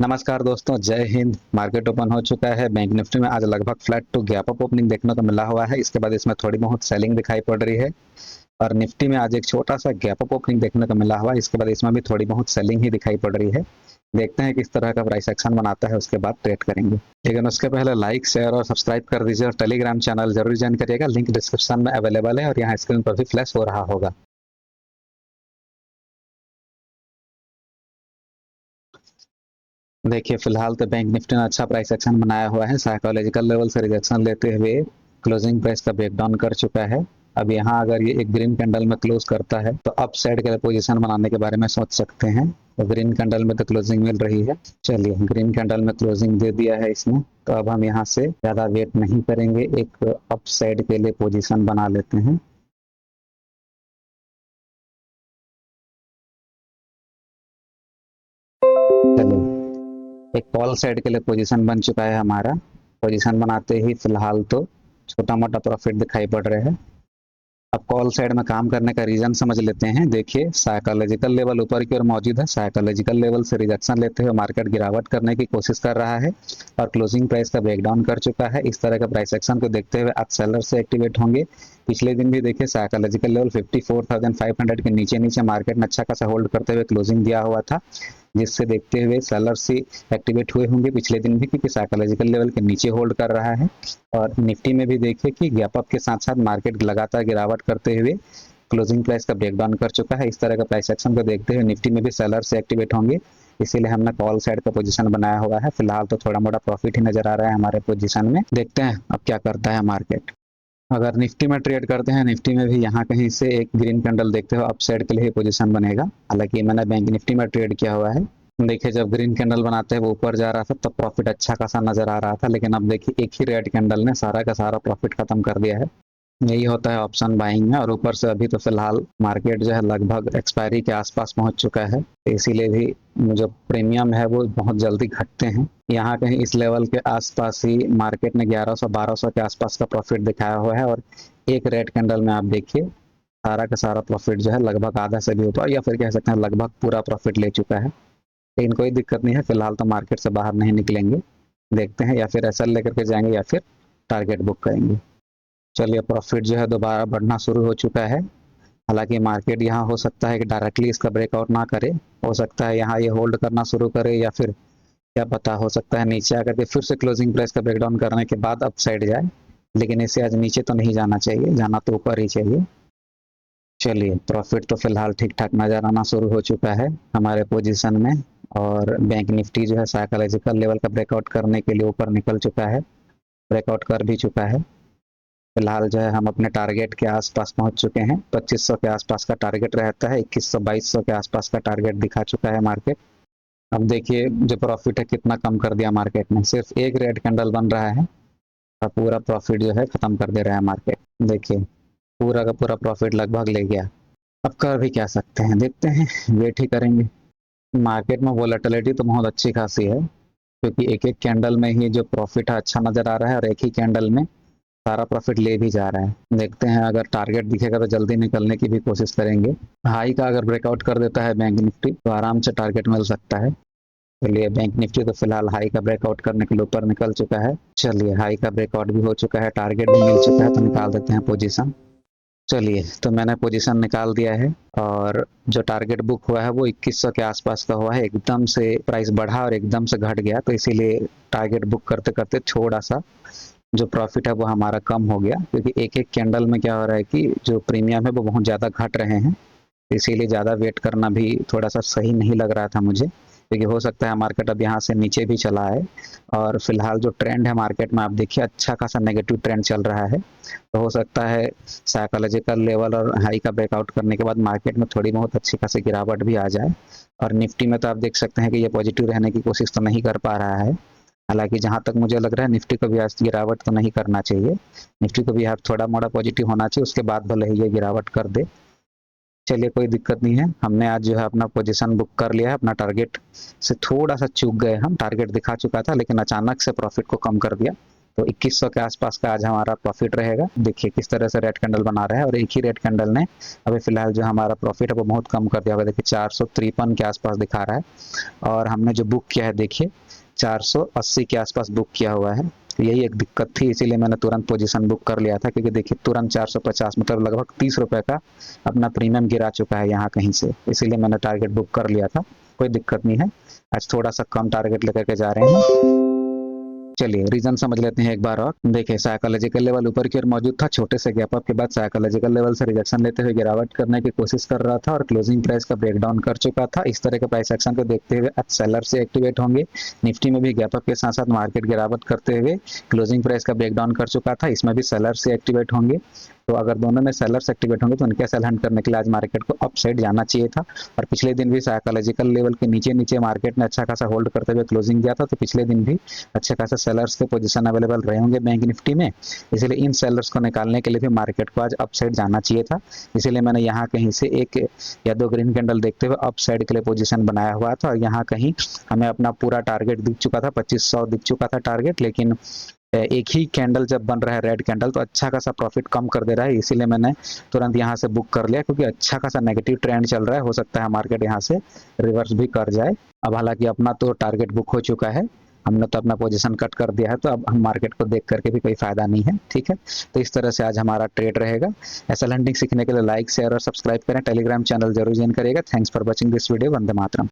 नमस्कार दोस्तों, जय हिंद। मार्केट ओपन हो चुका है। बैंक निफ्टी में आज लगभग flat to gap up opening देखने को मिला हुआ है। इसके बाद इसमें थोड़ी बहुत सेलिंग दिखाई पड़ रही है और निफ्टी में आज एक छोटा सा गैप अप ओपनिंग देखने को मिला हुआ है। इसके बाद इसमें भी थोड़ी बहुत सेलिंग ही दिखाई पड़ रही है। देखते हैं किस तरह का प्राइस एक्शन बनाता है, उसके बाद ट्रेड करेंगे। लेकिन उसके पहले लाइक, शेयर और सब्सक्राइब कर दीजिए और टेलीग्राम चैनल जरूर ज्वाइन करिएगा। लिंक डिस्क्रिप्शन में अवेलेबल है और यहाँ स्क्रीन पर भी फ्लैश हो रहा होगा। देखिए, फिलहाल तो बैंक निफ्टी ने अच्छा प्राइस एक्शन बनाया हुआ है। साइकोलॉजिकल लेवल से रिजेक्शन लेते हुए क्लोजिंग प्राइस का ब्रेकडाउन कर चुका है। अब यहाँ अगर ये एक ग्रीन कैंडल में क्लोज करता है तो अप साइड के लिए पोजीशन बनाने के बारे में सोच सकते हैं। तो ग्रीन कैंडल में तो क्लोजिंग मिल रही है। चलिए, ग्रीन कैंडल में क्लोजिंग दे दिया है इसने, तो अब हम यहाँ से ज्यादा वेट नहीं करेंगे, एक अप साइड के लिए पोजिशन बना लेते हैं। चलिए, एक कॉल साइड के लिए पोजीशन बन चुका है हमारा। पोजीशन बनाते ही फिलहाल तो छोटा मोटा प्रॉफिट दिखाई पड़ रहे हैं। अब कॉल साइड में काम करने का रीजन समझ लेते हैं। देखिए, साइकोलॉजिकल लेवल ऊपर की ओर मौजूद है। साइकोलॉजिकल लेवल से रिजेक्शन लेते हुए मार्केट गिरावट करने की कोशिश कर रहा है और क्लोजिंग प्राइस का ब्रेकडाउन कर चुका है। इस तरह का प्राइस एक्शन को देखते हुए आज सेलर से एक्टिवेट होंगे। पिछले दिन भी देखिए, साइकोलॉजिकल लेवल 54,500 के नीचे नीचे मार्केट ने अच्छा खासा होल्ड करते हुए क्लोजिंग दिया हुआ था, जिससे देखते हुए सेलर्स ही एक्टिवेट हुए होंगे पिछले दिन भी, क्योंकि साइकोलॉजिकल लेवल के नीचे होल्ड कर रहा है। और निफ्टी में भी देखिए कि गैप अप के साथ साथ मार्केट लगातार गिरावट करते हुए क्लोजिंग प्राइस का ब्रेकडाउन कर चुका है। इस तरह का प्राइस एक्शन को देखते हुए निफ्टी में भी सेलर्स से एक्टिवेट होंगे, इसीलिए हमने कॉल साइड का पोजीशन बनाया हुआ है। फिलहाल तो थोड़ा मोटा प्रॉफिट ही नजर आ रहा है हमारे पोजीशन में। देखते हैं अब क्या करता है मार्केट। अगर निफ्टी में ट्रेड करते हैं, निफ्टी में भी यहाँ कहीं से एक ग्रीन कैंडल देखते हो अप साइड के लिए पोजीशन बनेगा। हालांकि मैंने बैंक निफ्टी में ट्रेड किया हुआ है। देखिए, जब ग्रीन कैंडल बनाते हैं वो ऊपर जा रहा था तब प्रॉफिट अच्छा खासा नजर आ रहा था, लेकिन अब देखिए एक ही रेड कैंडल ने सारा का सारा प्रॉफिट खत्म कर दिया है। यही होता है ऑप्शन बाइंग में। और ऊपर से अभी तो फिलहाल मार्केट जो है लगभग एक्सपायरी के आसपास पहुंच चुका है, तो इसीलिए भी जो प्रीमियम है वो बहुत जल्दी घटते हैं। यहाँ कहीं इस लेवल के आसपास ही मार्केट ने 1100-1200 के आसपास का प्रॉफिट दिखाया हुआ है और एक रेड कैंडल में आप देखिए सारा का सारा प्रॉफिट जो है लगभग आधा से भी ऊपर, या फिर कह सकते हैं लगभग पूरा प्रॉफिट ले चुका है। लेकिन कोई दिक्कत नहीं है, फिलहाल तो मार्केट से बाहर नहीं निकलेंगे। देखते हैं या फिर एसएल लेकर के जाएंगे या फिर टारगेट बुक करेंगे। चलिए, प्रॉफिट जो है दोबारा बढ़ना शुरू हो चुका है। हालांकि मार्केट यहाँ हो सकता है कि डायरेक्टली इसका ब्रेकआउट ना करे, हो सकता है यहाँ ये होल्ड करना शुरू करे, या फिर क्या पता, हो सकता है नीचे आकर के फिर से क्लोजिंग प्राइस का ब्रेकडाउन करने के बाद अप साइड जाए। लेकिन इसे आज नीचे तो नहीं जाना चाहिए, जाना तो ऊपर ही चाहिए। चलिए, प्रॉफिट तो फिलहाल ठीक ठाक नजर आना शुरू हो चुका है हमारे पोजीशन में। और बैंक निफ्टी जो है साइकोलॉजिकल लेवल का ब्रेकआउट करने के लिए ऊपर निकल चुका है, ब्रेकआउट कर भी चुका है। फिलहाल जो है हम अपने टारगेट के आसपास पहुंच चुके हैं। 2500 के आसपास का टारगेट रहता है, 2100-2200 के आसपास का टारगेट दिखा चुका है मार्केट। अब देखिए जो प्रॉफिट है कितना कम कर दिया मार्केट ने, सिर्फ एक रेड कैंडल बन रहा है और पूरा प्रॉफिट जो है खत्म कर दे रहा है मार्केट। देखिए, पूरा का पूरा प्रॉफिट लगभग ले गया। अब कर भी क्या सकते हैं, देखते हैं, वेट ही करेंगे। मार्केट में वोलेटिलिटी तो बहुत अच्छी खासी है, क्योंकि एक एक कैंडल में ही जो प्रॉफिट है अच्छा नजर आ रहा है और एक ही कैंडल में सारा प्रॉफिट ले भी जा रहा है। देखते हैं, अगर टारगेट दिखेगा तो जल्दी निकलने की भी कोशिश करेंगे। हाई का अगर ब्रेकआउट कर देता है बैंक निफ्टी तो आराम से टारगेट मिल सकता है। चलिए, बैंक निफ्टी तो फिलहाल हाई का ब्रेकआउट करने के लिए ऊपर निकल चुका है। चलिए, हाई का ब्रेकआउट भी हो चुका है, टारगेट भी मिल चुका है, तो निकाल देते हैं पोजीशन। चलिए, तो मैंने पोजीशन निकाल दिया है और जो टारगेट बुक हुआ है वो 2100 के आसपास का हुआ है। एकदम से प्राइस बढ़ा और एकदम से घट गया, तो इसीलिए टारगेट बुक करते करते थोड़ा सा जो प्रॉफिट है वो हमारा कम हो गया, क्योंकि एक एक कैंडल में क्या हो रहा है कि जो प्रीमियम है वो बहुत ज़्यादा घट रहे हैं। इसीलिए ज़्यादा वेट करना भी थोड़ा सा सही नहीं लग रहा था मुझे, क्योंकि हो सकता है मार्केट अब यहाँ से नीचे भी चला है। और फिलहाल जो ट्रेंड है मार्केट में आप देखिए अच्छा खासा नेगेटिव ट्रेंड चल रहा है, तो हो सकता है साइकोलॉजिकल लेवल और हाई का ब्रेकआउट करने के बाद मार्केट में थोड़ी बहुत अच्छी खासी गिरावट भी आ जाए। और निफ्टी में तो आप देख सकते हैं कि ये पॉजिटिव रहने की कोशिश तो नहीं कर पा रहा है। हालांकि जहां तक मुझे लग रहा है निफ्टी को भी आज गिरावट तो नहीं करना चाहिए, निफ्टी को भी थोड़ा मोड़ा पॉजिटिव होना चाहिए, उसके बाद भले ही ये गिरावट कर दे। चलिए, कोई दिक्कत नहीं है। हमने आज जो है अपना पोजीशन बुक कर लिया है। अपना टारगेट से थोड़ा सा चूक गए हम, टारगेट दिखा चुका था लेकिन अचानक से प्रॉफिट को कम कर दिया, तो 2100 के आसपास का आज हमारा प्रॉफिट रहेगा। देखिए किस तरह से रेड कैंडल बना रहा है, और एक ही रेड कैंडल ने अभी फिलहाल जो हमारा प्रॉफिट है वो बहुत कम कर दिया होगा। देखिए 453 के आसपास दिखा रहा है, और हमने जो बुक किया है देखिए 480 के आसपास बुक किया हुआ है। तो यही एक दिक्कत थी, इसीलिए मैंने तुरंत पोजीशन बुक कर लिया था, क्योंकि देखिए तुरंत 450 मतलब लगभग 30 रुपए का अपना प्रीमियम गिरा चुका है यहाँ कहीं से, इसीलिए मैंने टारगेट बुक कर लिया था। कोई दिक्कत नहीं है, आज थोड़ा सा कम टारगेट लेकर के जा रहे हैं। चलिए रीजन समझ लेते हैं एक बार और। देखिए साइकोलॉजिकल लेवल ऊपर की ओर मौजूद था, छोटे से गैप अप के बाद साइकोलॉजिकल लेवल से रिजेक्शन लेते हुए गिरावट करने की कोशिश कर रहा था, और क्लोजिंग प्राइस का ब्रेकडाउन कर चुका था। इस तरह के प्राइस एक्शन को देखते हुए आज सेलर से एक्टिवेट होंगे। निफ्टी में भी गैप अप के साथ साथ मार्केट गिरावट करते हुए क्लोजिंग प्राइस का ब्रेकडाउन कर चुका था, इसमें भी सेलर से एक्टिवेट होंगे। तो अगर दोनों में सेलर्स एक्टिवेट होंगे तो उनके सेल हंट करने के लिए आज मार्केट को अप साइड जाना चाहिए था। और पिछले दिन भी साइकोलॉजिकल लेवल के नीचे नीचे मार्केट ने अच्छा खासा होल्ड करते हुए क्लोजिंग दिया था, तो पिछले दिन भी अच्छे खासे सेलर्स के पोजीशन अवेलेबल रहे होंगे बैंक निफ्टी में, इसलिए इन सेलर्स को निकालने के लिए भी मार्केट को आज अप साइड जाना चाहिए था। इसीलिए मैंने यहाँ कहीं से एक या दो ग्रीन कैंडल देखते हुए अप साइड के लिए पोजीशन बनाया हुआ था, और यहाँ कहीं हमें अपना पूरा टारगेट दिख चुका था, 2500 दिख चुका था टारगेट। लेकिन एक ही कैंडल जब बन रहा है रेड कैंडल, तो अच्छा खासा प्रॉफिट कम कर दे रहा है, इसीलिए मैंने तुरंत यहाँ से बुक कर लिया, क्योंकि अच्छा खासा नेगेटिव ट्रेंड चल रहा है, हो सकता है मार्केट यहाँ से रिवर्स भी कर जाए। अब हालांकि अपना तो टारगेट बुक हो चुका है, हमने तो अपना पोजीशन कट कर दिया है, तो अब हम मार्केट को देख करके भी कोई फायदा नहीं है, ठीक है। तो इस तरह से आज हमारा ट्रेड रहेगा। एसएल हंटिंग सीखने के लिए लाइक शेयर और सब्सक्राइब करें, टेलीग्राम चैनल जरूर ज्वाइन करिएगा। Thanks for watching this video. Vande Mataram.